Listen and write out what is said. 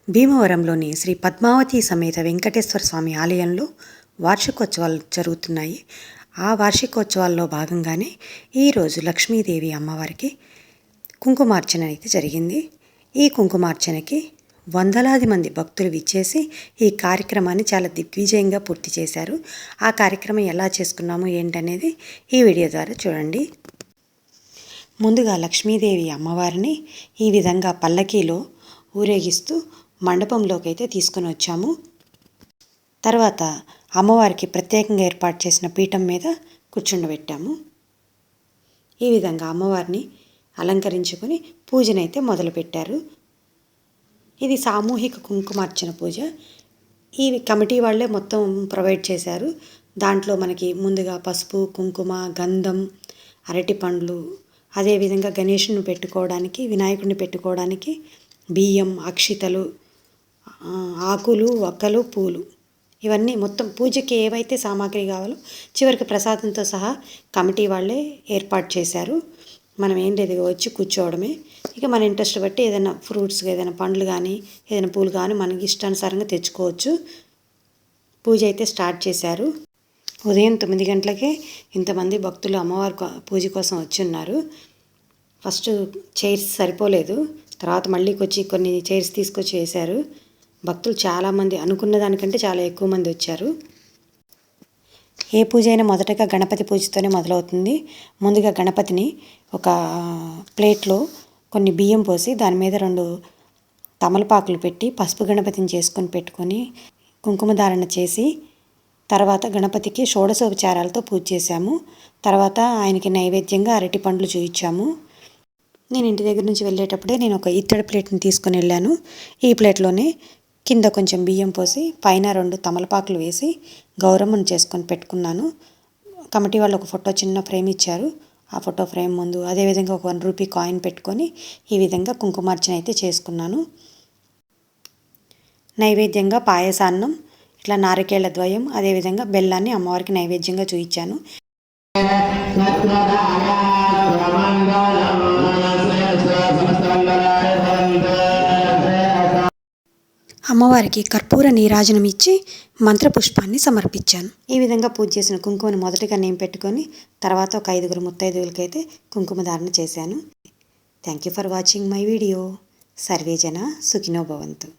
భీమవరంలోని శ్రీ పద్మావతి సమేత వెంకటేశ్వర స్వామి ఆలయంలో వార్షికోత్సవాలు జరుగుతున్నాయి. ఆ వార్షికోత్సవాల్లో భాగంగానే ఈరోజు లక్ష్మీదేవి అమ్మవారికి కుంకుమార్చన అయితే జరిగింది. ఈ కుంకుమార్చనకి వందలాది మంది భక్తులు విచ్చేసి ఈ కార్యక్రమాన్ని చాలా దిగ్విజయంగా పూర్తి చేశారు. ఆ కార్యక్రమం ఎలా చేసుకున్నాము ఏంటనేది ఈ వీడియో ద్వారా చూడండి. ముందుగా లక్ష్మీదేవి అమ్మవారిని ఈ విధంగా పల్లకీలో ఊరేగిస్తూ మండపంలోకి అయితే తీసుకొని వచ్చాము. తర్వాత అమ్మవారికి ప్రత్యేకంగా ఏర్పాటు చేసిన పీఠం మీద కూర్చుండబెట్టాము. ఈ విధంగా అమ్మవారిని అలంకరించుకొని పూజనైతే మొదలుపెట్టారు. ఇది సామూహిక కుంకుమార్చన పూజ. ఈ కమిటీ వాళ్ళే మొత్తం ప్రొవైడ్ చేశారు. దాంట్లో మనకి ముందుగా పసుపు, కుంకుమ, గంధం, అరటి పండ్లు, అదేవిధంగా గణేషుని పెట్టుకోవడానికి, వినాయకుడిని పెట్టుకోవడానికి బియ్యం, అక్షితలు, ఆకులు, ఒక్కలు, పూలు, ఇవన్నీ మొత్తం పూజకి ఏవైతే సామాగ్రి కావాలో చివరికి ప్రసాదంతో సహా కమిటీ వాళ్ళే ఏర్పాటు చేశారు. మనం ఏం లేదు, వచ్చి కూర్చోవడమే. ఇక మన ఇంట్రెస్ట్ బట్టి ఏదైనా ఫ్రూట్స్, ఏదైనా పండ్లు కానీ ఏదైనా పూలు కానీ మనకి ఇష్టానుసారంగా తెచ్చుకోవచ్చు. పూజ అయితే స్టార్ట్ చేశారు. ఉదయం 9 గంటలకే ఇంతమంది భక్తులు అమ్మవారి పూజ కోసం వచ్చి ఉన్నారు. ఫస్ట్ చైర్స్ సరిపోలేదు, తర్వాత మళ్ళీ కొన్ని చైర్స్ తీసుకొచ్చి వేశారు. భక్తులు చాలామంది, అనుకున్న దానికంటే చాలా ఎక్కువ మంది వచ్చారు. ఏ పూజ అయినా మొదటగా గణపతి పూజతోనే మొదలవుతుంది. ముందుగా గణపతిని ఒక ప్లేట్లో కొన్ని బియ్యం పోసి దాని మీద 2 తమలపాకులు పెట్టి పసుపు గణపతిని చేసుకొని పెట్టుకొని కుంకుమధారణ చేసి తర్వాత గణపతికి షోడశోపచారాలతో పూజ చేశాము. తర్వాత ఆయనకి నైవేద్యంగా అరటి పండ్లు చూయించాము. నేను ఇంటి దగ్గర నుంచి వెళ్ళేటప్పుడే నేను ఒక ఇత్తడి ప్లేట్ని తీసుకొని వెళ్ళాను. ఈ ప్లేట్లోనే కింద కొంచెం బియ్యం పోసి పైన 2 తమలపాకులు వేసి గౌరమ్మను చేసుకొని పెట్టుకున్నాను. కమిటీ వాళ్ళు ఒక ఫోటో చిన్న ఫ్రేమ్ ఇచ్చారు. ఆ ఫోటో ఫ్రేమ్ ముందు అదేవిధంగా ఒక 1 రూపీ కాయిన్ పెట్టుకొని ఈ విధంగా కుంకుమార్చన అయితే చేసుకున్నాను. నైవేద్యంగా పాయసాన్నం, ఇట్లా నారికేళ్ల ద్వయం, అదేవిధంగా బెల్లాన్ని అమ్మవారికి నైవేద్యంగా చూయించాను. అమ్మవారికి కర్పూర నీరాజనం ఇచ్చి మంత్రపుష్పాన్ని సమర్పించాను. ఈ విధంగా పూజ చేసిన కుంకుమను మొదటగా నేను పెట్టుకొని తర్వాత ఒక 5 ముత్తైదువులకైతే కుంకుమ ధారణ చేశాను. Thank you for watching my video. Survey జన సుఖినో భవంతు.